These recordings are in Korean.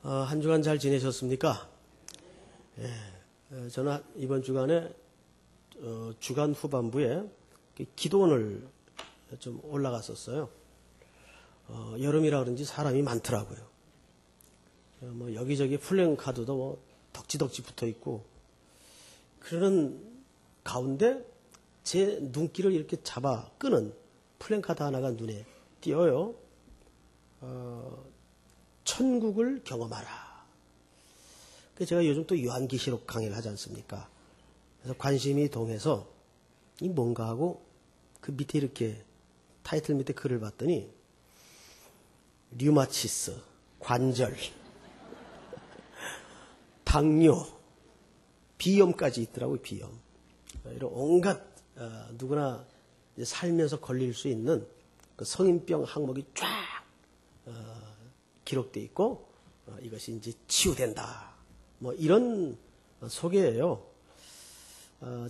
한 주간 잘 지내셨습니까? 저는 이번 주간에 주간 후반부에 기도원을 좀 올라갔었어요. 여름이라 그런지 사람이 많더라고요. 뭐 여기저기 플랜카드도 뭐 덕지덕지 붙어 있고, 그러는 가운데 제 눈길을 이렇게 잡아 끄는 플랜카드 하나가 눈에 띄어요. 천국을 경험하라. 제가 요즘 또 요한계시록 강의를 하지 않습니까? 그래서 관심이 동해서 이 뭔가 하고 그 밑에 이렇게 타이틀 밑에 글을 봤더니 류마티스, 관절, 당뇨, 비염까지 있더라고요. 비염. 이런 온갖 누구나 살면서 걸릴 수 있는 그 성인병 항목이 쫙 기록되어 있고, 이것이 이제 치유된다. 뭐 이런 소개예요.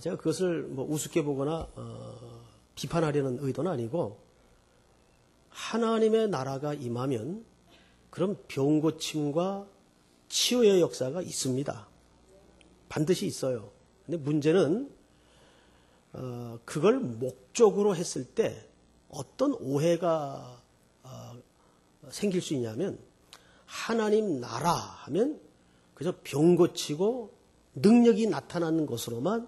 제가 그것을 뭐 우습게 보거나 비판하려는 의도는 아니고, 하나님의 나라가 임하면 그런 병고침과 치유의 역사가 있습니다. 반드시 있어요. 근데 문제는 그걸 목적으로 했을 때 어떤 오해가 생길 수 있냐면, 하나님 나라 하면 그저 병 고치고 능력이 나타나는 것으로만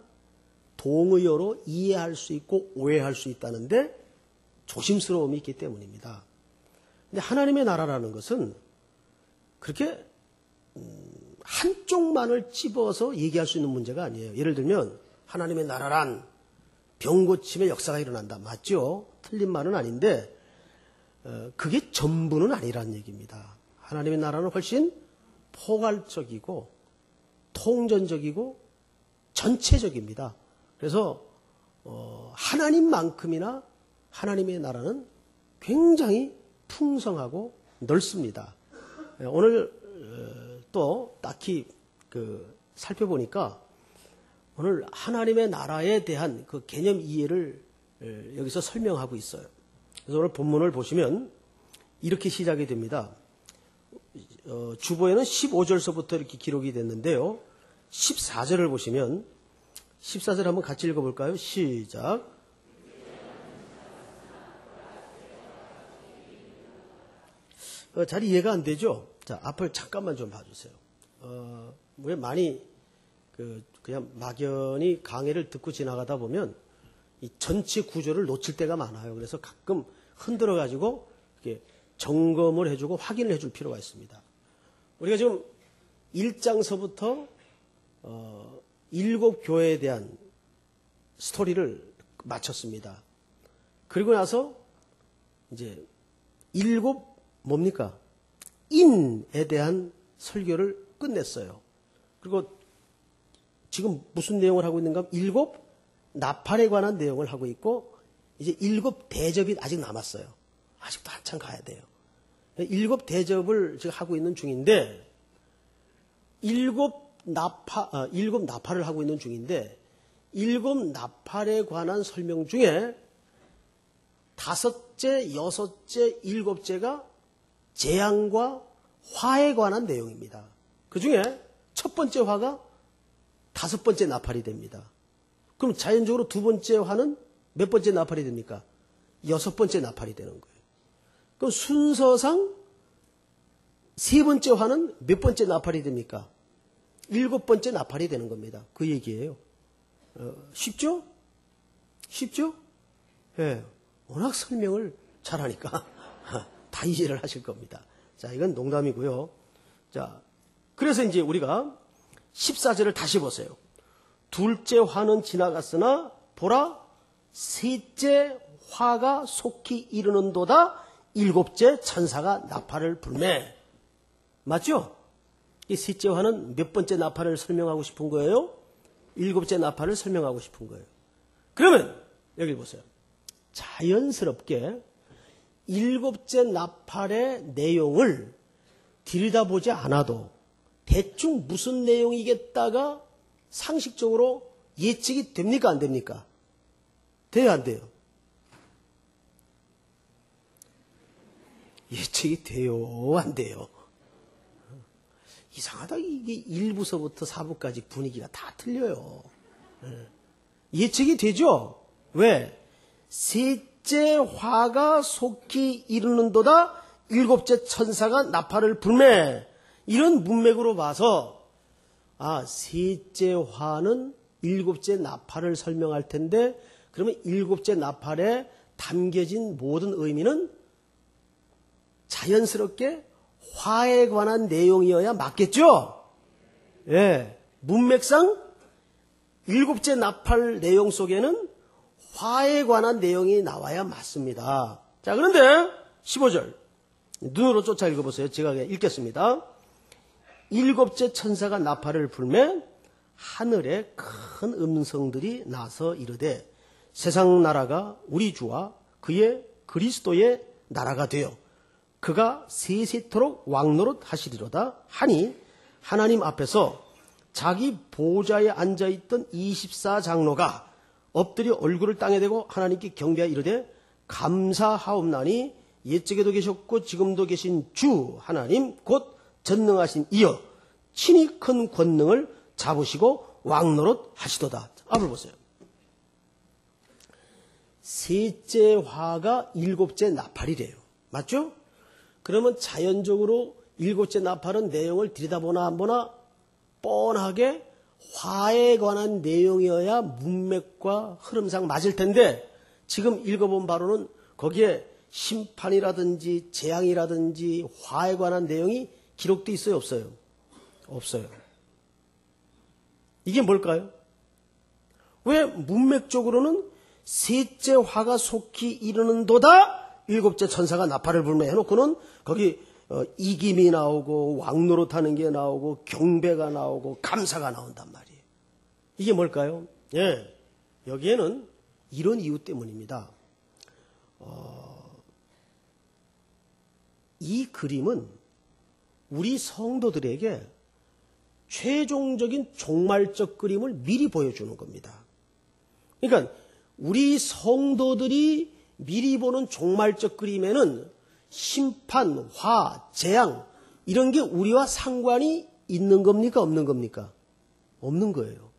동의어로 이해할 수 있고 오해할 수 있다는데 조심스러움이 있기 때문입니다. 근데 하나님의 나라라는 것은 그렇게 한쪽만을 찝어서 얘기할 수 있는 문제가 아니에요. 예를 들면 하나님의 나라란 병 고침의 역사가 일어난다. 맞죠? 틀린 말은 아닌데 그게 전부는 아니라는 얘기입니다. 하나님의 나라는 훨씬 포괄적이고 통전적이고 전체적입니다. 그래서 하나님만큼이나 하나님의 나라는 굉장히 풍성하고 넓습니다. 오늘 또 딱히 살펴보니까 오늘 하나님의 나라에 대한 그 개념 이해를 여기서 설명하고 있어요. 그래서 오늘 본문을 보시면 이렇게 시작이 됩니다. 주보에는 15절서부터 이렇게 기록이 됐는데요. 14절을 보시면 14절 한번 같이 읽어볼까요? 시작. 잘 이해가 안 되죠? 자, 앞을 잠깐만 좀 봐주세요. 왜 많이 그냥 막연히 강의를 듣고 지나가다 보면 이 전체 구조를 놓칠 때가 많아요. 그래서 가끔 흔들어 가지고 이렇게 점검을 해주고 확인을 해줄 필요가 있습니다. 우리가 지금 1장서부터 7교회에 대한 스토리를 마쳤습니다. 그리고 나서 이제 7 뭡니까? 인에 대한 설교를 끝냈어요. 그리고 지금 무슨 내용을 하고 있는가? 7 나팔에 관한 내용을 하고 있고, 이제 7 대접이 아직 남았어요. 아직도 한참 가야 돼요. 7 대접을 지금 하고 있는 중인데, 7 나팔을 하고 있는 중인데, 7 나팔에 관한 설명 중에 5째, 6째, 7째가 재앙과 화에 관한 내용입니다. 그 중에 첫 번째 화가 5번째 나팔이 됩니다. 그럼 자연적으로 두 번째 화는 몇 번째 나팔이 됩니까? 6번째 나팔이 되는 거예요. 그럼 순서상 3번째 화는 몇 번째 나팔이 됩니까? 7번째 나팔이 되는 겁니다. 그 얘기예요. 쉽죠? 쉽죠? 예. 워낙 설명을 잘하니까 다 이해를 하실 겁니다. 자, 이건 농담이고요. 자, 그래서 이제 우리가 14절을 다시 보세요. 둘째 화는 지나갔으나 보라, 셋째 화가 속히 이르는도다. 7째 천사가 나팔을 불매. 맞죠? 이 셋째 화는 몇 번째 나팔을 설명하고 싶은 거예요? 7째 나팔을 설명하고 싶은 거예요. 그러면 여기 보세요. 자연스럽게 7째 나팔의 내용을 들여다보지 않아도 대충 무슨 내용이겠다가 상식적으로 예측이 됩니까? 안 됩니까? 돼요? 안 돼요? 예측이 돼요? 안 돼요? 이상하다. 이게 1부서부터 4부까지 분위기가 다 틀려요. 예측이 되죠? 왜? 셋째 화가 속히 이르는도다 일곱째 천사가 나팔을 불매. 이런 문맥으로 봐서 셋째 화는 일곱째 나팔을 설명할 텐데 그러면 일곱째 나팔에 담겨진 모든 의미는 자연스럽게 화에 관한 내용이어야 맞겠죠? 예. 문맥상 일곱째 나팔 내용 속에는 화에 관한 내용이 나와야 맞습니다. 자, 그런데 15절. 눈으로 쫓아 읽어보세요. 제가 그냥 읽겠습니다. 일곱째 천사가 나팔을 불매 하늘에 큰 음성들이 나서 이르되 세상 나라가 우리 주와 그의 그리스도의 나라가 되어 그가 세세토록 왕노릇 하시리로다 하니 하나님 앞에서 자기 보좌에 앉아있던 24장로가 엎드려 얼굴을 땅에 대고 하나님께 경배하여 이르되 감사하옵나니 옛적에도 계셨고 지금도 계신 주 하나님 곧 전능하신 이여 친히 큰 권능을 잡으시고 왕노릇 하시도다. 앞을 보세요. 셋째 화가 일곱째 나팔이래요. 맞죠? 그러면 자연적으로 일곱째 나팔은 내용을 들여다보나 안 보나 뻔하게 화에 관한 내용이어야 문맥과 흐름상 맞을 텐데 지금 읽어본 바로는 거기에 심판이라든지 재앙이라든지 화에 관한 내용이 기록되어 있어요? 없어요? 없어요. 이게 뭘까요? 왜 문맥적으로는 셋째 화가 속히 이르는도다 일곱째 천사가 나팔을 불매 해놓고는 거기 이김이 나오고 왕노릇하는 게 나오고 경배가 나오고 감사가 나온단 말이에요. 이게 뭘까요? 예, 여기에는 이런 이유 때문입니다. 이 그림은 우리 성도들에게 최종적인 종말적 그림을 미리 보여주는 겁니다. 그러니까 우리 성도들이 미리 보는 종말적 그림에는 심판, 화, 재앙 이런 게 우리와 상관이 있는 겁니까? 없는 겁니까? 없는 거예요.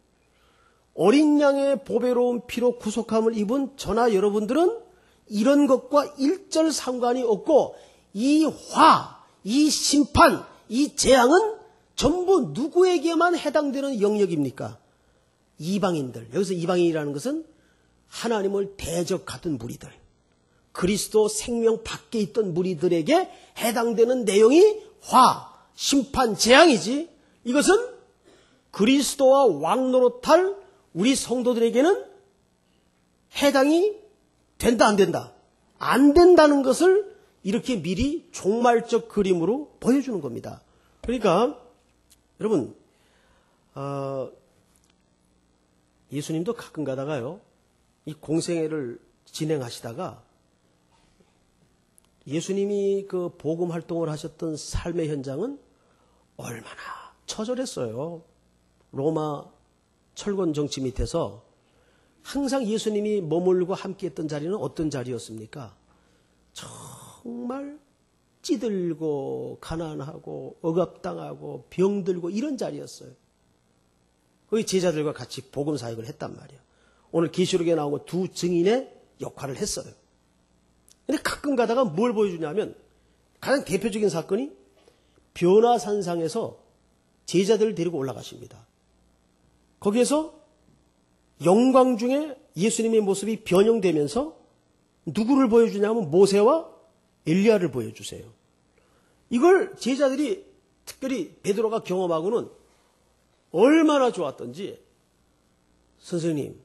어린 양의 보배로운 피로 구속함을 입은 저나 여러분들은 이런 것과 일절 상관이 없고 이 화, 이 심판, 이 재앙은 전부 누구에게만 해당되는 영역입니까? 이방인들. 여기서 이방인이라는 것은 하나님을 대적하던 무리들. 그리스도 생명 밖에 있던 무리들에게 해당되는 내용이 화, 심판, 재앙이지. 이것은 그리스도와 왕노릇할 우리 성도들에게는 해당이 된다, 안 된다? 안 된다는 것을 이렇게 미리 종말적 그림으로 보여주는 겁니다. 그러니까 여러분 예수님도 가끔 가다가요 이 공생애를 진행하시다가 예수님이 그 복음 활동을 하셨던 삶의 현장은 얼마나 처절했어요. 로마 철권 정치 밑에서 항상 예수님이 머물고 함께했던 자리는 어떤 자리였습니까? 정말 찌들고 가난하고 억압당하고 병들고 이런 자리였어요. 거기 제자들과 같이 복음 사역을 했단 말이에요. 오늘 계시록에 나온 두 증인의 역할을 했어요. 근데 가끔 가다가 뭘 보여주냐면 가장 대표적인 사건이 변화산상에서 제자들을 데리고 올라가십니다. 거기에서 영광 중에 예수님의 모습이 변형되면서 누구를 보여주냐면 모세와 엘리야를 보여주세요. 이걸 제자들이 특별히 베드로가 경험하고는 얼마나 좋았던지 선생님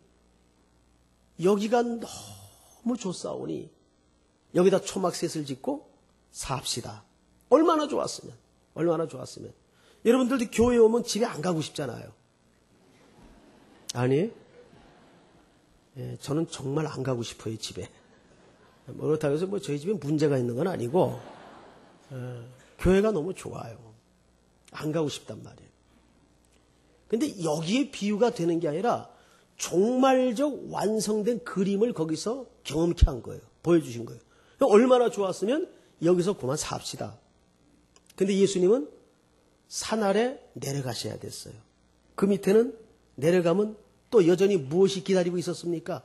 여기가 너무 좋사오니 여기다 초막셋을 짓고 삽시다. 얼마나 좋았으면 여러분들도 교회에 오면 집에 안 가고 싶잖아요. 아니 저는 정말 안 가고 싶어요 집에. 그렇다고 해서 저희 집에 문제가 있는 건 아니고 교회가 너무 좋아요. 안 가고 싶단 말이에요. 근데 여기에 비유가 되는 게 아니라 종말적 완성된 그림을 거기서 경험케 한 거예요. 보여주신 거예요. 얼마나 좋았으면 여기서 그만 삽시다. 근데 예수님은 산 아래 내려가셔야 됐어요. 그 밑에는 내려가면 또 여전히 무엇이 기다리고 있었습니까?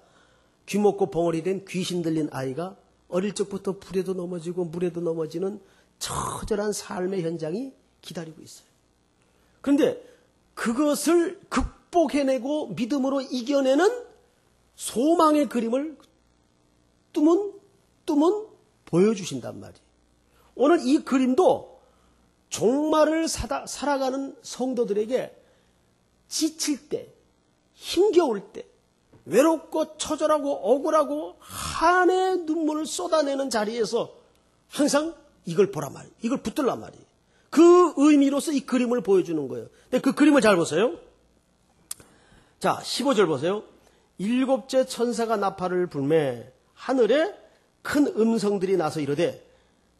귀먹고 벙어리 된 귀신 들린 아이가 어릴 적부터 불에도 넘어지고 물에도 넘어지는 처절한 삶의 현장이 기다리고 있어요. 그런데 그것을 극복해내고 믿음으로 이겨내는 소망의 그림을 뚜문 보여주신단 말이에요. 오늘 이 그림도 종말을 살아가는 성도들에게 지칠 때, 힘겨울 때, 외롭고 처절하고 억울하고 한의 눈물을 쏟아내는 자리에서 항상 이걸 보란 말이에요. 이걸 붙들란 말이에요. 그 의미로서 이 그림을 보여주는 거예요. 근데 그 그림을 잘 보세요. 자, 15절 보세요. 일곱째 천사가 나팔을 불매 하늘에 큰 음성들이 나서 이르되,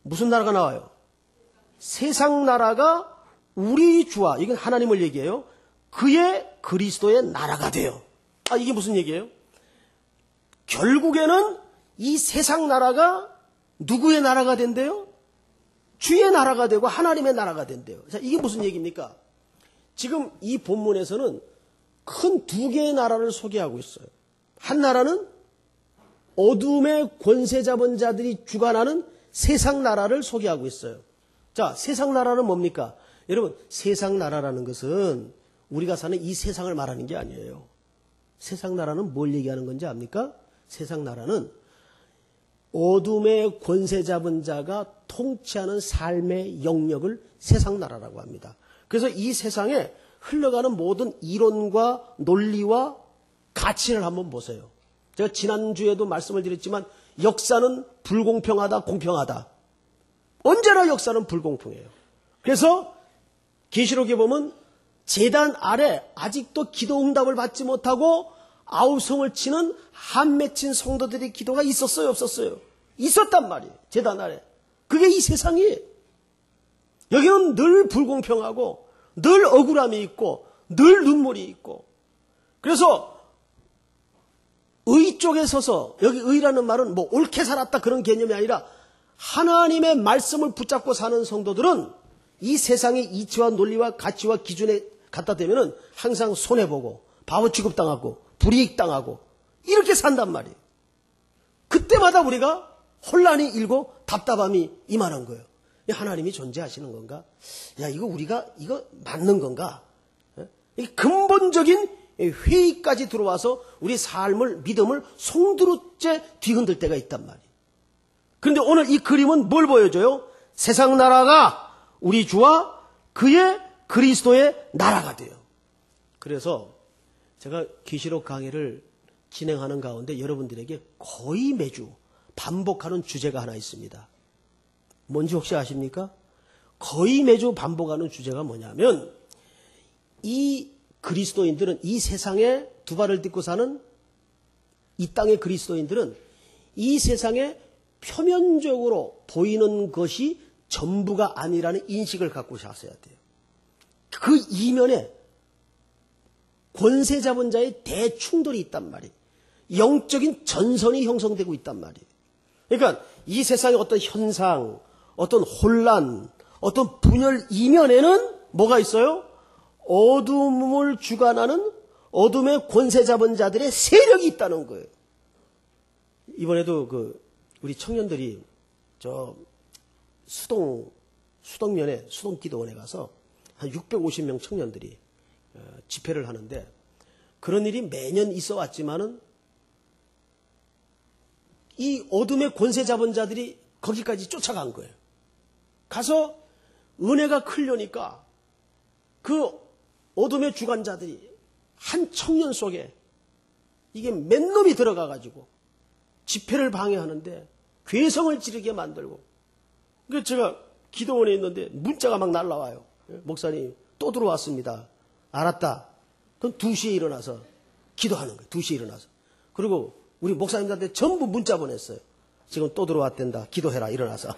무슨 나라가 나와요? 세상 나라가 우리 주와, 이건 하나님을 얘기해요. 그의 그리스도의 나라가 돼요. 이게 무슨 얘기예요? 결국에는 이 세상 나라가 누구의 나라가 된대요? 주의 나라가 되고 하나님의 나라가 된대요. 자, 이게 무슨 얘기입니까? 지금 이 본문에서는 큰 두 개의 나라를 소개하고 있어요. 한 나라는 어둠의 권세 잡은 자들이 주관하는 세상 나라를 소개하고 있어요. 자, 세상 나라는 뭡니까? 여러분, 세상 나라라는 것은 우리가 사는 이 세상을 말하는 게 아니에요. 세상 나라는 뭘 얘기하는 건지 압니까? 세상 나라는 어둠의 권세 잡은 자가 통치하는 삶의 영역을 세상 나라라고 합니다. 그래서 이 세상에 흘러가는 모든 이론과 논리와 가치를 한번 보세요. 제가 지난주에도 말씀을 드렸지만 역사는 불공평하다, 공평하다. 언제나 역사는 불공평해요. 그래서 계시록에 보면 제단 아래 아직도 기도 응답을 받지 못하고 아우성을 치는 한 맺힌 성도들의 기도가 있었어요, 없었어요? 있었단 말이에요. 제단 아래. 그게 이 세상이에요. 여기는 늘 불공평하고 늘 억울함이 있고 늘 눈물이 있고, 그래서 의 쪽에 서서, 여기 의라는 말은 뭐 옳게 살았다 그런 개념이 아니라 하나님의 말씀을 붙잡고 사는 성도들은 이 세상의 이치와 논리와 가치와 기준에 갖다 대면은 항상 손해보고 바보 취급당하고 불이익당하고 이렇게 산단 말이에요. 그때마다 우리가 혼란이 일고 답답함이 임하는 거예요. 하나님이 존재하시는 건가? 야, 우리가 맞는 건가? 이 근본적인 회의까지 들어와서 우리 삶을, 믿음을 송두리째 뒤흔들 때가 있단 말이에요. 그런데 오늘 이 그림은 뭘 보여줘요? 세상 나라가 우리 주와 그의 그리스도의 나라가 돼요. 그래서 제가 계시록 강의를 진행하는 가운데 여러분들에게 거의 매주 반복하는 주제가 하나 있습니다. 뭔지 혹시 아십니까? 거의 매주 반복하는 주제가 뭐냐면, 이 그리스도인들은, 이 세상에 두 발을 딛고 사는 이 땅의 그리스도인들은 이 세상에 표면적으로 보이는 것이 전부가 아니라는 인식을 갖고 사셔야 돼요. 그 이면에 권세 잡은 자의 대충돌이 있단 말이에요. 영적인 전선이 형성되고 있단 말이에요. 그러니까 이 세상의 어떤 현상, 어떤 혼란, 어떤 분열 이면에는 뭐가 있어요? 어둠을 주관하는 어둠의 권세 잡은 자들의 세력이 있다는 거예요. 이번에도 우리 청년들이 저 수동면에 수동기도원에 가서 한 650명 청년들이 집회를 하는데, 그런 일이 매년 있어 왔지만은 이 어둠의 권세 잡은 자들이 거기까지 쫓아간 거예요. 가서 은혜가 클려니까 그 어둠의 주관자들이 한 청년 속에 이게 맨 놈이 들어가가지고 집회를 방해하는데 괴성을 지르게 만들고, 그래서 제가 기도원에 있는데 문자가 막 날라와요. 목사님 또 들어왔습니다. 알았다. 그럼 2시에 일어나서 기도하는 거예요. 2시에 일어나서. 그리고 우리 목사님들한테 전부 문자 보냈어요. 지금 또 들어왔댄다. 기도해라. 일어나서.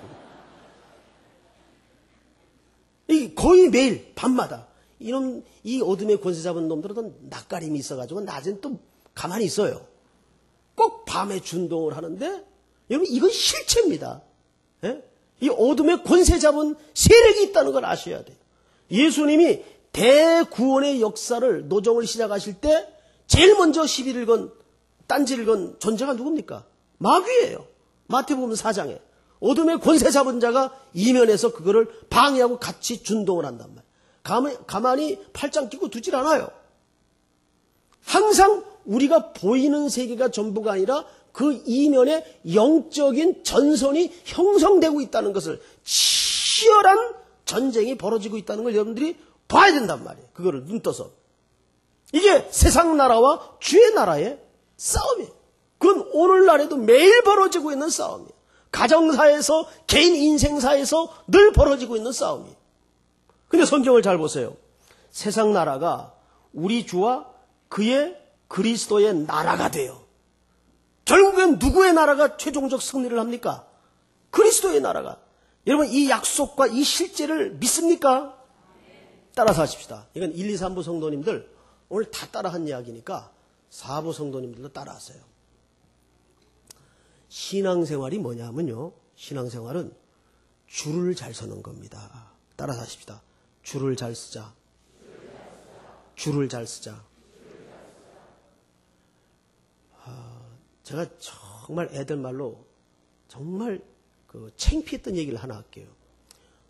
이 거의 매일 밤마다 이 어둠의 권세 잡은 놈들은 낯가림이 있어가지고 낮엔 또 가만히 있어요. 꼭 밤에 준동을 하는데, 여러분 이건 실체입니다. 예? 이 어둠의 권세 잡은 세력이 있다는 걸 아셔야 돼요. 예수님이 대구원의 역사를 노정을 시작하실 때 제일 먼저 시비를 건, 딴지를 건 존재가 누굽니까? 마귀예요. 마태복음 4장에. 어둠의 권세 잡은 자가 이면에서 그거를 방해하고 같이 준동을 한단 말이에요. 가만히 팔짱 끼고 두질 않아요. 항상 우리가 보이는 세계가 전부가 아니라 그 이면에 영적인 전선이 형성되고 있다는 것을, 치열한 전쟁이 벌어지고 있다는 걸 여러분들이 봐야 된단 말이에요. 그거를 눈 떠서. 이게 세상 나라와 주의 나라의 싸움이에요. 그건 오늘날에도 매일 벌어지고 있는 싸움이에요. 가정사에서, 개인 인생사에서 늘 벌어지고 있는 싸움이에요. 근데 성경을 잘 보세요. 세상 나라가 우리 주와 그의 그리스도의 나라가 돼요. 결국엔 누구의 나라가 최종적 승리를 합니까? 그리스도의 나라가. 여러분, 이 약속과 이 실제를 믿습니까? 따라서 하십시다. 이건 1, 2, 3부 성도님들 오늘 다 따라한 이야기니까 4부 성도님들도 따라하세요. 신앙생활이 뭐냐면요, 신앙생활은 줄을 잘 서는 겁니다. 따라서 하십시다. 줄을 잘 쓰자. 줄을 잘 쓰자. 제가 정말 애들 말로 정말 창피했던 얘기를 하나 할게요.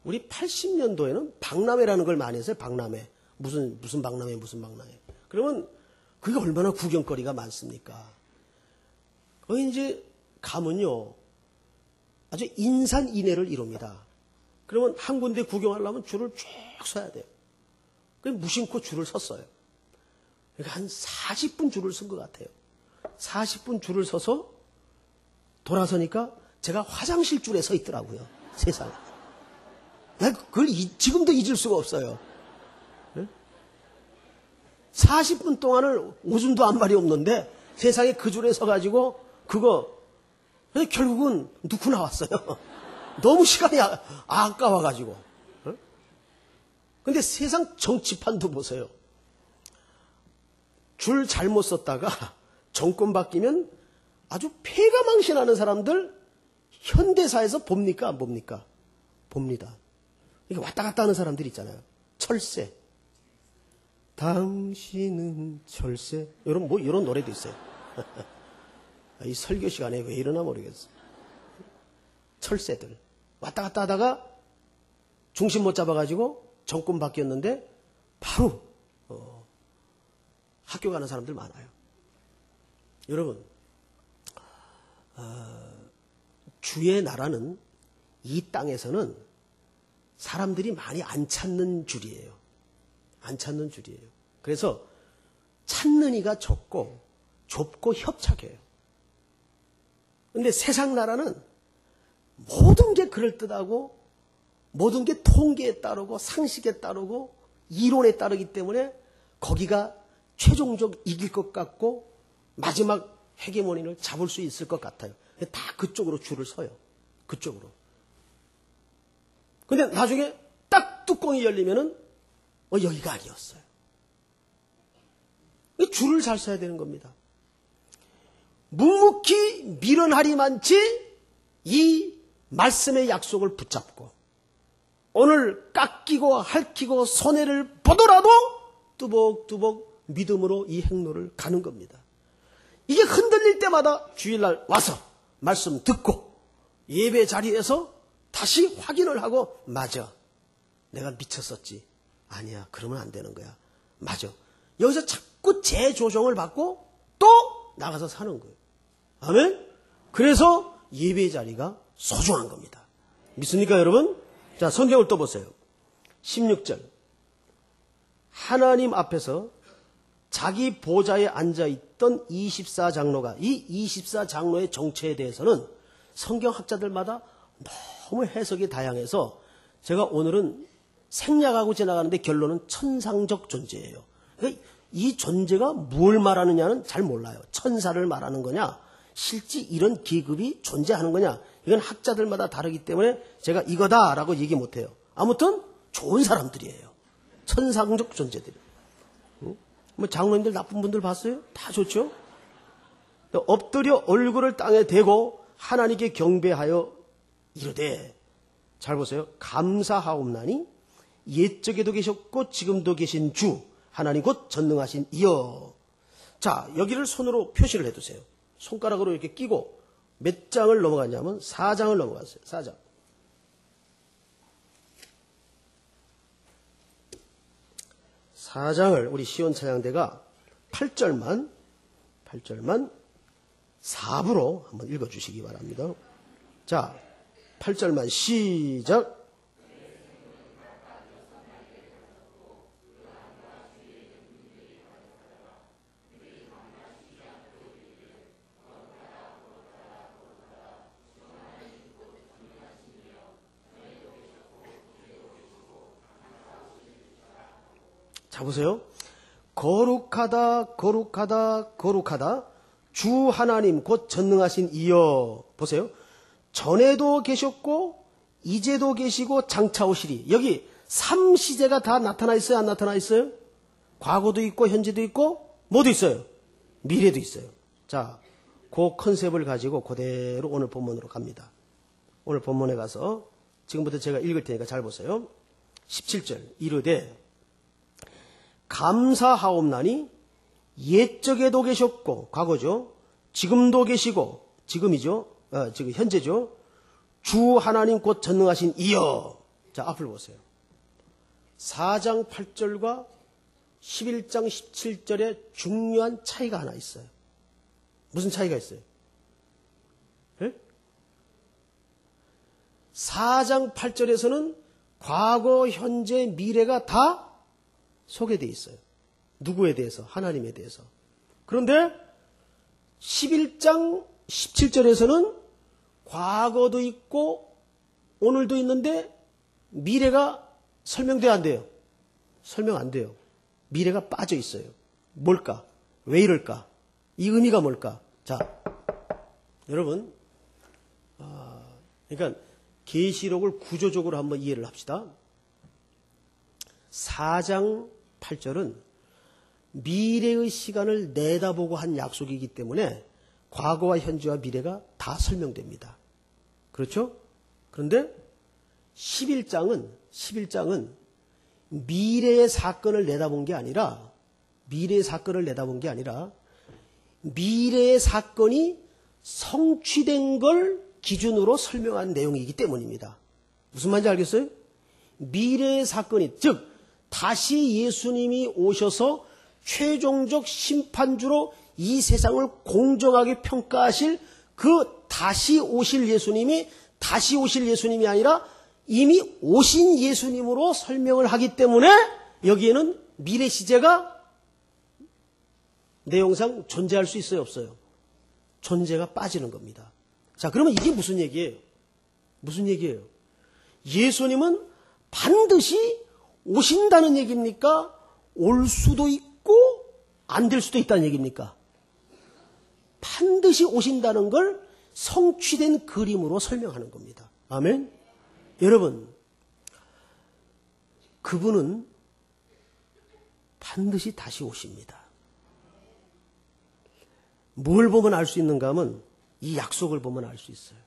우리 80년도에는 박람회라는 걸 많이 했어요. 박람회. 무슨 박람회, 무슨 박람회. 그러면 그게 얼마나 구경거리가 많습니까? 거기 이제 가면요, 아주 인산인해를 이룹니다. 그러면 한 군데 구경하려면 줄을 쭉 서야 돼요. 그래서 무심코 줄을 섰어요. 그러니까 한 40분 줄을 쓴 것 같아요. 40분 줄을 서서 돌아서니까 제가 화장실 줄에 서 있더라고요. 세상에. 그걸 지금도 잊을 수가 없어요. 40분 동안을 오줌도 한 마리 없는데 세상에 그 줄에 서가지고 그래서 결국은 넣고 나왔어요. 너무 시간이 아까워가지고. 근데 세상 정치판도 보세요. 줄 잘못 섰다가 정권 바뀌면 아주 폐가망신하는 사람들 현대사에서 봅니까? 안 봅니까? 봅니다. 이게 왔다 갔다 하는 사람들 있잖아요. 철새. 당신은 철새. 이런 노래도 있어요. 이 설교 시간에 왜 이러나 모르겠어요. 철새들. 왔다 갔다 하다가 중심 못 잡아가지고 정권 바뀌었는데 바로 학교 가는 사람들 많아요. 여러분, 주의 나라는 이 땅에서는 사람들이 많이 안 찾는 줄이에요. 안 찾는 줄이에요. 그래서 찾는 이가 적고 좁고 협착해요. 근데 세상 나라는 모든 게 그럴듯하고 모든 게 통계에 따르고 상식에 따르고 이론에 따르기 때문에 거기가 최종적 이길 것 같고 마지막 헤게모니를 잡을 수 있을 것 같아요. 다 그쪽으로 줄을 서요. 그쪽으로. 근데 나중에 딱 뚜껑이 열리면은 여기가 아니었어요. 줄을 잘 서야 되는 겁니다. 묵묵히 미련하리만치 이 말씀의 약속을 붙잡고 오늘 깎이고 핥히고 손해를 보더라도 뚜벅뚜벅 믿음으로 이 행로를 가는 겁니다. 이게 흔들릴 때마다 주일날 와서 말씀 듣고 예배 자리에서 다시 확인을 하고, 맞아, 내가 미쳤었지. 아니야, 그러면 안 되는 거야. 맞아. 여기서 자꾸 재조정을 받고 또 나가서 사는 거예요. 아멘? 그래서 예배 자리가 소중한 겁니다. 믿습니까, 여러분? 자, 성경을 또 보세요. 16절. 하나님 앞에서 자기 보좌에 앉아있던 24장로가, 이 24장로의 정체에 대해서는 성경학자들마다 너무 해석이 다양해서 제가 오늘은 생략하고 지나가는데 결론은 천상적 존재예요. 그러니까 이 존재가 뭘 말하느냐는 잘 몰라요. 천사를 말하는 거냐, 실제 이런 계급이 존재하는 거냐, 이건 학자들마다 다르기 때문에 제가 이거다라고 얘기 못해요. 아무튼 좋은 사람들이에요. 천상적 존재들이. 뭐 장로님들 나쁜 분들 봤어요? 다 좋죠? 엎드려 얼굴을 땅에 대고 하나님께 경배하여 이르되, 잘 보세요. 감사하옵나니 옛적에도 계셨고 지금도 계신 주 하나님 곧 전능하신 이여. 자, 여기를 손으로 표시를 해두세요. 손가락으로 이렇게 끼고 몇 장을 넘어갔냐면 4장을 넘어갔어요. 4장. 4장을 우리 시온찬양대가 8절만 4부로 한번 읽어주시기 바랍니다. 자, 8절만 시작. 자, 보세요. 거룩하다, 거룩하다, 거룩하다. 주 하나님 곧 전능하신 이여. 보세요. 전에도 계셨고 이제도 계시고 장차 오시리. 여기 3시제가 다 나타나 있어요? 안 나타나 있어요? 과거도 있고 현재도 있고 뭐도 있어요? 미래도 있어요. 자, 그 컨셉을 가지고 그대로 오늘 본문으로 갑니다. 오늘 본문에 가서 지금부터 제가 읽을 테니까 잘 보세요. 17절. 이르되 감사하옵나니 옛적에도 계셨고 과거죠. 지금도 계시고 지금이죠. 지금 현재죠. 주 하나님 곧 전능하신 이여. 자, 앞을 보세요. 4장 8절과 11장 17절에 중요한 차이가 하나 있어요. 무슨 차이가 있어요? 네? 4장 8절에서는 과거, 현재, 미래가 다 소개되어 있어요. 누구에 대해서? 하나님에 대해서. 그런데 11장 17절에서는 과거도 있고 오늘도 있는데 미래가 설명돼야 안 돼요. 설명 안 돼요. 미래가 빠져 있어요. 뭘까? 왜 이럴까? 이 의미가 뭘까? 자, 여러분, 그러니까 계시록을 구조적으로 한번 이해를 합시다. 4장 8절은 미래의 시간을 내다보고 한 약속이기 때문에 과거와 현재와 미래가 다 설명됩니다. 그렇죠? 그런데 11장은 미래의 사건을 내다본 게 아니라 미래의 사건이 성취된 걸 기준으로 설명한 내용이기 때문입니다. 무슨 말인지 알겠어요? 미래의 사건이, 즉 다시 예수님이 오셔서 최종적 심판주로 이 세상을 공정하게 평가하실 그 다시 오실 예수님이 아니라 이미 오신 예수님으로 설명을 하기 때문에 여기에는 미래 시제가 내용상 존재할 수 있어요, 없어요? 존재가 빠지는 겁니다. 자, 그러면 이게 무슨 얘기예요? 예수님은 반드시 오신다는 얘기입니까? 올 수도 있고 안 될 수도 있다는 얘기입니까? 반드시 오신다는 걸 성취된 그림으로 설명하는 겁니다. 아멘? 여러분, 그분은 반드시 다시 오십니다. 뭘 보면 알 수 있는가 하면 이 약속을 보면 알 수 있어요.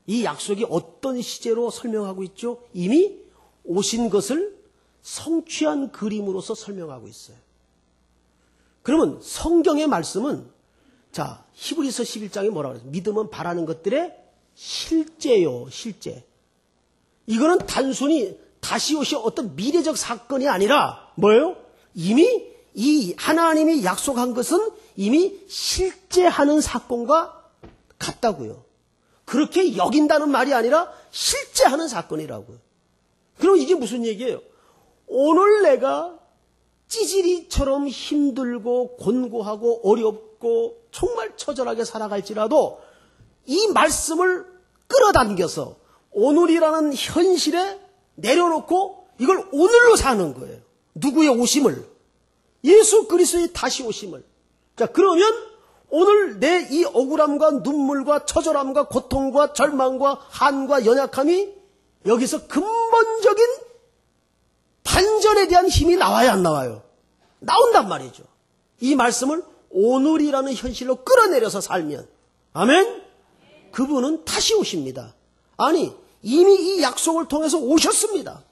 이 약속이 어떤 시제로 설명하고 있죠? 이미 오신 것을 성취한 그림으로서 설명하고 있어요. 그러면 성경의 말씀은, 자, 히브리서 11장에 뭐라고 그래요? 믿음은 바라는 것들의 실제요, 실제. 이거는 단순히 다시 오실 어떤 미래적 사건이 아니라 뭐예요? 이미 이 하나님이 약속한 것은 이미 실제하는 사건과 같다고요. 그렇게 여긴다는 말이 아니라 실제하는 사건이라고요. 그럼 이게 무슨 얘기예요? 오늘 내가 찌질이처럼 힘들고 곤고하고 어렵고 정말 처절하게 살아갈지라도 이 말씀을 끌어당겨서 오늘이라는 현실에 내려놓고 이걸 오늘로 사는 거예요. 누구의 오심을? 예수 그리스도의 다시 오심을. 자, 그러면 오늘 내 이 억울함과 눈물과 처절함과 고통과 절망과 한과 연약함이 여기서 근본적인 반전에 대한 힘이 나와야 안 나와요? 나온단 말이죠. 이 말씀을 오늘이라는 현실로 끌어내려서 살면. 아멘? 그분은 다시 오십니다. 아니, 이미 이 약속을 통해서 오셨습니다.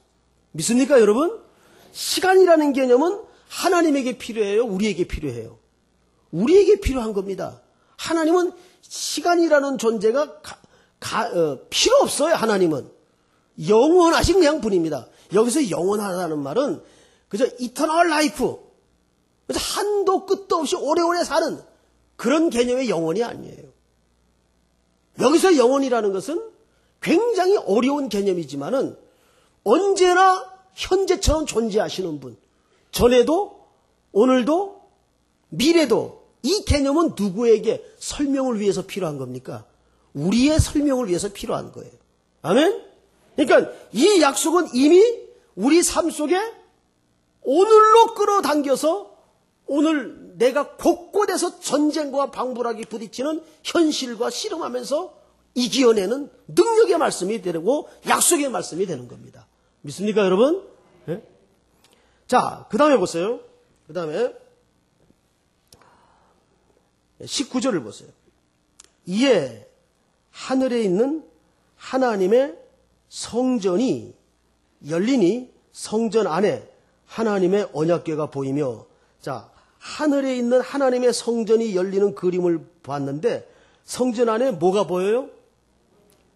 믿습니까, 여러분? 시간이라는 개념은 하나님에게 필요해요? 우리에게 필요해요? 우리에게 필요한 겁니다. 하나님은 시간이라는 존재가 필요 없어요, 하나님은. 영원하신 그냥 분입니다. 여기서 영원하다는 말은 그저 이터널 라이프, 그래서 한도 끝도 없이 오래오래 사는 그런 개념의 영원이 아니에요. 여기서 영원이라는 것은 굉장히 어려운 개념이지만은 언제나 현재처럼 존재하시는 분, 전에도 오늘도 미래도, 이 개념은 누구에게 설명을 위해서 필요한 겁니까? 우리의 설명을 위해서 필요한 거예요. 아멘? 그러니까 이 약속은 이미 우리 삶 속에 오늘로 끌어당겨서 오늘 내가 곳곳에서 전쟁과 방불하게 부딪히는 현실과 씨름하면서 이겨내는 능력의 말씀이 되고 약속의 말씀이 되는 겁니다. 믿습니까, 여러분? 네? 자, 그 다음에 보세요. 그 다음에 19절을 보세요. 이에 하늘에 있는 하나님의 성전이 열리니 성전 안에 하나님의 언약궤가 보이며, 자, 하늘에 있는 하나님의 성전이 열리는 그림을 봤는데 성전 안에 뭐가 보여요?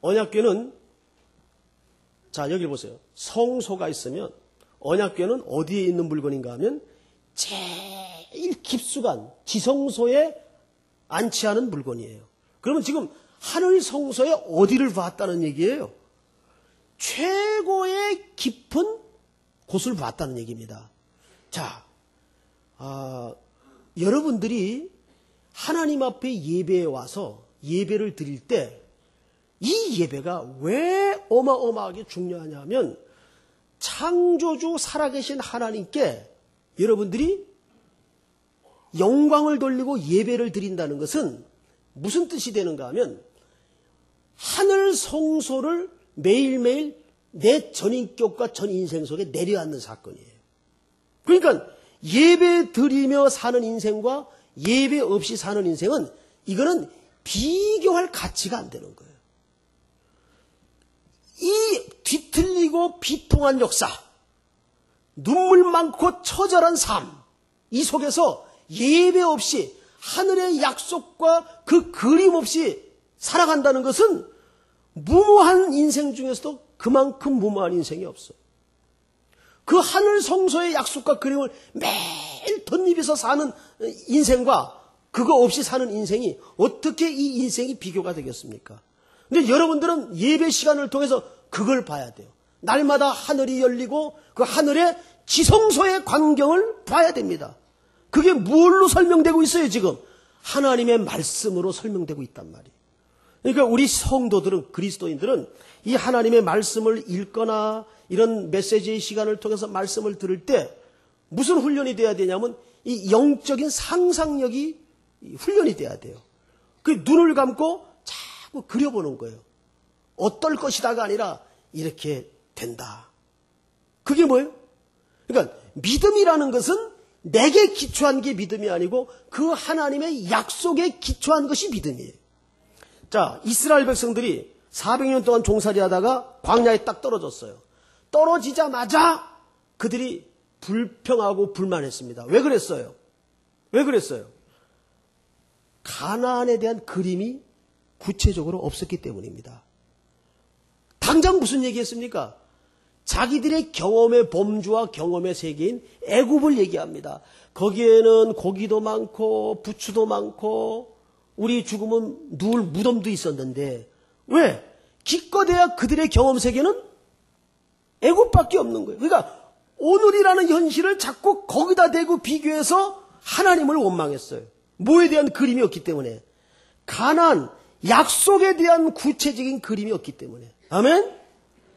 언약궤는, 자, 여기 보세요. 성소가 있으면 언약궤는 어디에 있는 물건인가 하면 제일 깊숙한 지성소에 안치하는 물건이에요. 그러면 지금 하늘 성소에 어디를 봤다는 얘기예요? 최고의 깊은 곳을 봤다는 얘기입니다. 자, 여러분들이 하나님 앞에 예배에 와서 예배를 드릴 때 이 예배가 왜 어마어마하게 중요하냐 하면 창조주 살아계신 하나님께 여러분들이 영광을 돌리고 예배를 드린다는 것은 무슨 뜻이 되는가 하면 하늘 성소를 매일매일 내 전인격과 전 인생 속에 내려앉는 사건이에요. 그러니까 예배 드리며 사는 인생과 예배 없이 사는 인생은 이거는 비교할 가치가 안 되는 거예요. 이 뒤틀리고 비통한 역사, 눈물 많고 처절한 삶, 이 속에서 예배 없이 하늘의 약속과 그 그림 없이 살아간다는 것은 무모한 인생 중에서도 그만큼 무모한 인생이 없어요. 그 하늘 성소의 약속과 그림을 매일 덧입어서 사는 인생과 그거 없이 사는 인생이 어떻게 이 인생이 비교가 되겠습니까? 근데 여러분들은 예배 시간을 통해서 그걸 봐야 돼요. 날마다 하늘이 열리고 그 하늘의 지성소의 광경을 봐야 됩니다. 그게 뭘로 설명되고 있어요, 지금? 하나님의 말씀으로 설명되고 있단 말이에요. 그러니까 우리 성도들은, 그리스도인들은 이 하나님의 말씀을 읽거나 이런 메시지의 시간을 통해서 말씀을 들을 때 무슨 훈련이 돼야 되냐면 이 영적인 상상력이 훈련이 돼야 돼요. 그 눈을 감고 자꾸 그려보는 거예요. 어떨 것이다가 아니라 이렇게 된다. 그게 뭐예요? 그러니까 믿음이라는 것은 내게 기초한 게 믿음이 아니고 그 하나님의 약속에 기초한 것이 믿음이에요. 자, 이스라엘 백성들이 400년 동안 종살이 하다가 광야에 딱 떨어졌어요. 떨어지자마자 그들이 불평하고 불만했습니다. 왜 그랬어요? 왜 그랬어요? 가나안에 대한 그림이 구체적으로 없었기 때문입니다. 당장 무슨 얘기했습니까? 자기들의 경험의 범주와 경험의 세계인 애굽을 얘기합니다. 거기에는 고기도 많고 부추도 많고 우리 죽으면 누울 무덤도 있었는데 왜? 기껏해야 그들의 경험 세계는 애굽밖에 없는 거예요. 그러니까 오늘이라는 현실을 자꾸 거기다 대고 비교해서 하나님을 원망했어요. 뭐에 대한 그림이 없기 때문에. 가나안, 약속에 대한 구체적인 그림이 없기 때문에. 아멘?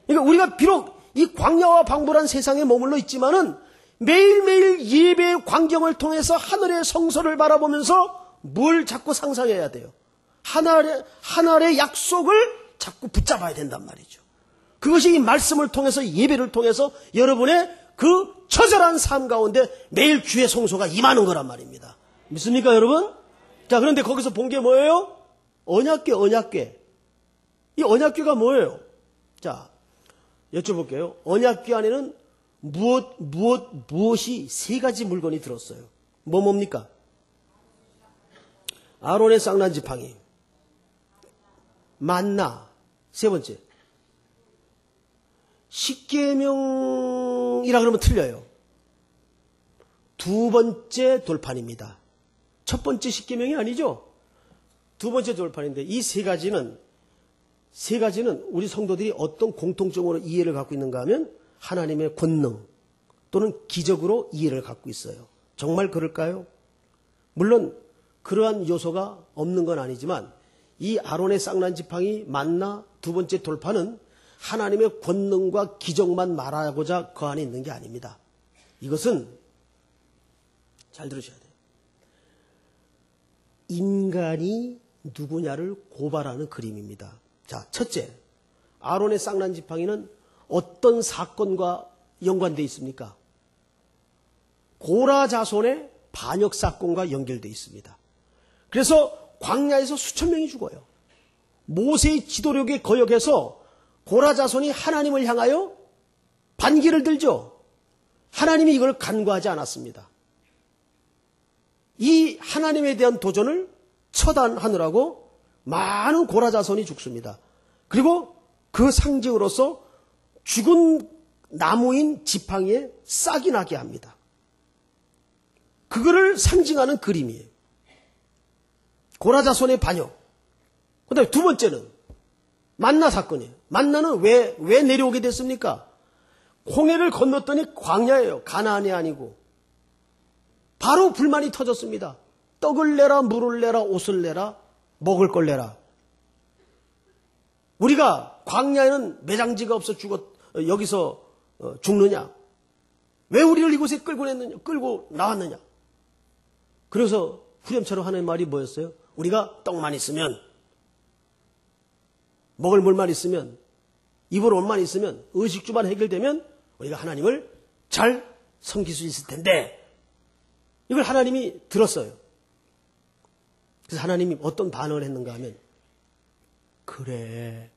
그러니까 우리가 비록 이 광야와 방불한 세상에 머물러 있지만은 매일매일 예배의 광경을 통해서 하늘의 성소를 바라보면서 뭘 자꾸 상상해야 돼요? 하늘의 약속을 자꾸 붙잡아야 된단 말이죠. 그것이 이 말씀을 통해서 예배를 통해서 여러분의 그 처절한 삶 가운데 매일 주의 성소가 임하는 거란 말입니다. 믿습니까, 여러분? 자, 그런데 거기서 본 게 뭐예요? 언약궤, 언약궤. 이 언약궤가 뭐예요? 자, 여쭤볼게요. 언약궤 안에는 무엇이 세 가지 물건이 들었어요. 뭡니까? 아론의 쌍난 지팡이, 만나, 세 번째 십계명이라 그러면 틀려요. 두 번째 돌판입니다. 첫 번째 십계명이 아니죠. 두 번째 돌판인데 이 세 가지는 우리 성도들이 어떤 공통적으로 이해를 갖고 있는가 하면 하나님의 권능 또는 기적으로 이해를 갖고 있어요. 정말 그럴까요? 물론 그러한 요소가 없는 건 아니지만 이 아론의 쌍난 지팡이, 만나, 두 번째 돌판은 하나님의 권능과 기적만 말하고자 그 안에 있는 게 아닙니다. 이것은 잘 들으셔야 돼요. 인간이 누구냐를 고발하는 그림입니다. 자, 첫째, 아론의 쌍난 지팡이는 어떤 사건과 연관되어 있습니까? 고라 자손의 반역 사건과 연결되어 있습니다. 그래서 광야에서 수천 명이 죽어요. 모세의 지도력에 거역해서 고라 자손이 하나님을 향하여 반기를 들죠. 하나님이 이걸 간과하지 않았습니다. 이 하나님에 대한 도전을 처단하느라고 많은 고라 자손이 죽습니다. 그리고 그 상징으로서 죽은 나무인 지팡이에 싹이 나게 합니다. 그거를 상징하는 그림이에요. 고라 자손의 반역. 그 다음에 두 번째는 만나 사건이에요. 만나는 왜 내려오게 됐습니까? 홍해를 건넜더니 광야예요. 가나안이 아니고. 바로 불만이 터졌습니다. 떡을 내라, 물을 내라, 옷을 내라, 먹을 걸 내라. 우리가 광야에는 매장지가 없어 여기서 죽느냐? 왜 우리를 이곳에 끌고 나왔느냐? 그래서 후렴처럼 하는 말이 뭐였어요? 우리가 떡만 있으면, 먹을 물만 있으면, 입을 옷만 있으면, 의식주만 해결되면 우리가 하나님을 잘 섬길 수 있을 텐데 이걸 하나님이 들었어요. 그래서 하나님이 어떤 반응을 했는가 하면 그래.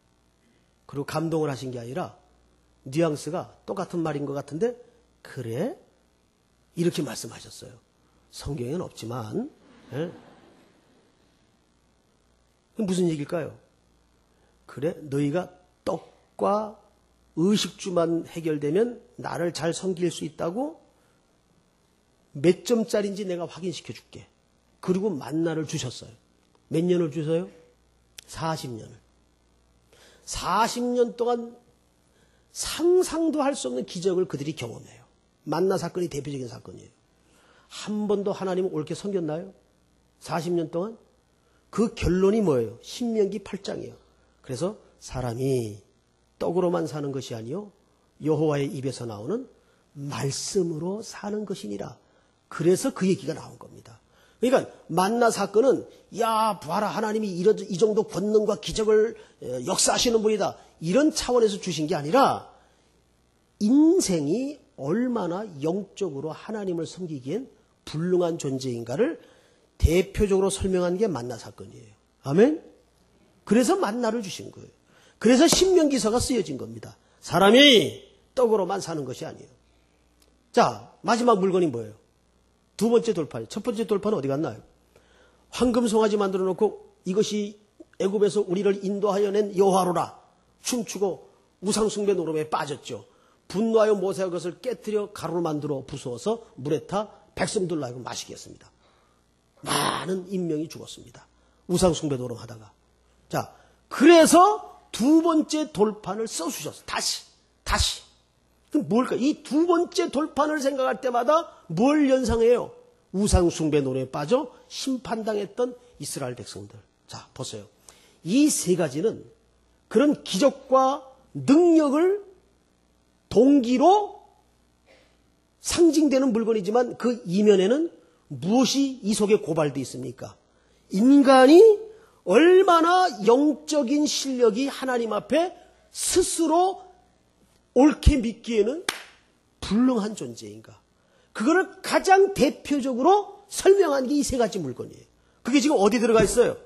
그리고 감동을 하신 게 아니라 뉘앙스가 똑같은 말인 것 같은데 그래? 이렇게 말씀하셨어요. 성경에는 없지만 무슨 얘기일까요? 그래? 너희가 떡과 의식주만 해결되면 나를 잘 섬길 수 있다고 몇 점짜리인지 내가 확인시켜 줄게. 그리고 만나를 주셨어요. 몇 년을 주세요? 40년을. 40년 동안 상상도 할 수 없는 기적을 그들이 경험해요. 만나 사건이 대표적인 사건이에요. 한 번도 하나님을 옳게 섬겼나요? 40년 동안? 그 결론이 뭐예요? 신명기 8장이에요. 그래서 사람이 떡으로만 사는 것이 아니요 여호와의 입에서 나오는 말씀으로 사는 것이니라. 그래서 그 얘기가 나온 겁니다. 그러니까 만나 사건은 야 봐라 하나님이 이 정도 권능과 기적을 역사하시는 분이다. 이런 차원에서 주신 게 아니라 인생이 얼마나 영적으로 하나님을 섬기기엔 불능한 존재인가를 대표적으로 설명한 게 만나 사건이에요. 아멘? 그래서 만나를 주신 거예요. 그래서 신명기서가 쓰여진 겁니다. 사람이 떡으로만 사는 것이 아니에요. 자, 마지막 물건이 뭐예요? 두 번째 돌판. 첫 번째 돌판은 어디 갔나요? 황금 송아지 만들어 놓고 이것이 애굽에서 우리를 인도하여 낸 여호와로라. 춤추고 우상숭배 노름에 빠졌죠. 분노하여 모세가 그것을 깨뜨려 가루로 만들어 부수어서 물에 타 백성들로 하여금 마시게 했습니다. 많은 인명이 죽었습니다. 우상숭배 노름하다가. 자, 그래서 두 번째 돌판을 써주셨어요. 다시. 그럼 뭘까? 이 두 번째 돌판을 생각할 때마다 뭘 연상해요? 우상숭배 노래에 빠져 심판당했던 이스라엘 백성들. 자, 보세요. 이 세 가지는 그런 기적과 능력을 동기로 상징되는 물건이지만 그 이면에는 무엇이 이 속에 고발되어 있습니까? 인간이 얼마나 영적인 실력이 하나님 앞에 스스로 옳게 믿기에는 불능한 존재인가. 그거를 가장 대표적으로 설명한 게 이 세 가지 물건이에요. 그게 지금 어디 들어가 있어요?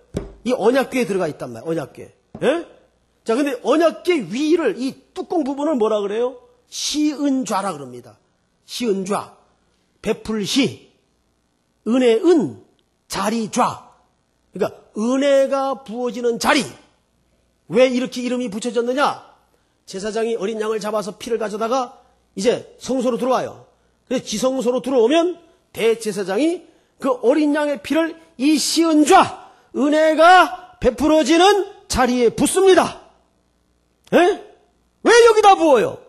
이 언약궤에 들어가 있단 말이에요. 언약궤. 예? 자, 근데 언약궤 위를 이 뚜껑 부분을 뭐라 그래요? 시은좌라 그럽니다. 시은좌, 베풀시, 은혜은, 자리좌. 그러니까 은혜가 부어지는 자리. 왜 이렇게 이름이 붙여졌느냐? 제사장이 어린 양을 잡아서 피를 가져다가 이제 성소로 들어와요. 그래서 지성소로 들어오면 대제사장이 그 어린 양의 피를 이 시은좌, 은혜가 베풀어지는 자리에 붓습니다. 에? 왜 여기다 부어요?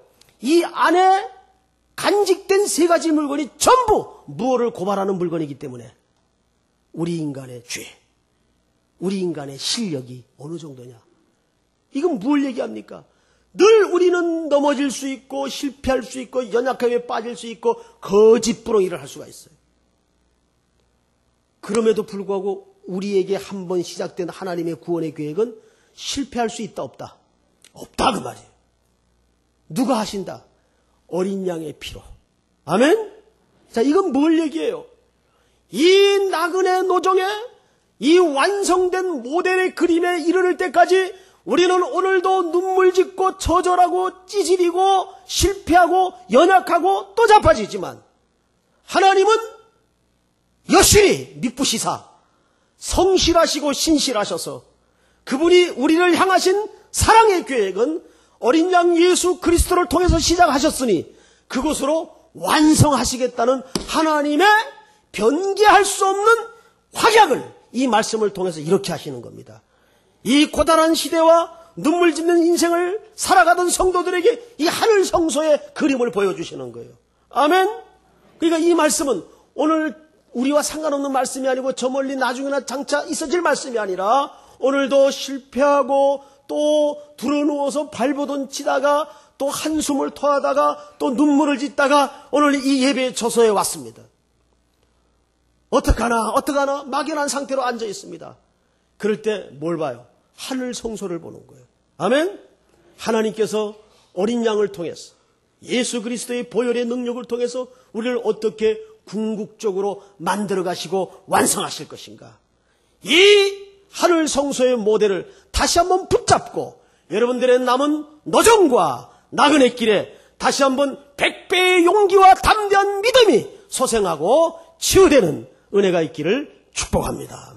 이 안에 간직된 세 가지 물건이 전부 무엇을 고발하는 물건이기 때문에 우리 인간의 죄, 우리 인간의 실력이 어느 정도냐? 이건 뭘 얘기합니까? 늘 우리는 넘어질 수 있고 실패할 수 있고 연약함에 빠질 수 있고 거짓부렁이를 할 수가 있어요. 그럼에도 불구하고 우리에게 한번 시작된 하나님의 구원의 계획은 실패할 수 있다 없다? 없다 그 말이에요. 누가 하신다? 어린 양의 피로. 아멘? 자, 이건 뭘 얘기해요? 이 나그네 노정에 이 완성된 모델의 그림에 이르를 때까지 우리는 오늘도 눈물 짓고 처절하고 찌질이고 실패하고 연약하고 또 자빠지지만 하나님은 여실히 미쁘시사 성실하시고 신실하셔서 그분이 우리를 향하신 사랑의 계획은 어린 양 예수 그리스도를 통해서 시작하셨으니 그것으로 완성하시겠다는 하나님의 변개할 수 없는 확약을 이 말씀을 통해서 이렇게 하시는 겁니다. 이 고단한 시대와 눈물 짓는 인생을 살아가던 성도들에게 이 하늘 성소의 그림을 보여주시는 거예요. 아멘? 그러니까 이 말씀은 오늘 우리와 상관없는 말씀이 아니고 저 멀리 나중에나 장차 있어질 말씀이 아니라 오늘도 실패하고 또 드러누워서 발버둥 치다가 또 한숨을 토하다가 또 눈물을 짓다가 오늘 이 예배 처소에 왔습니다. 어떡하나 막연한 상태로 앉아 있습니다. 그럴 때 뭘 봐요? 하늘 성소를 보는 거예요. 아멘? 하나님께서 어린 양을 통해서 예수 그리스도의 보혈의 능력을 통해서 우리를 어떻게 궁극적으로 만들어 가시고 완성하실 것인가? 이 하늘 성소의 모델을 다시 한번 붙잡고 여러분들의 남은 노정과 나그네 길에 다시 한번 100배의 용기와 담대한 믿음이 소생하고 치유되는 은혜가 있기를 축복합니다.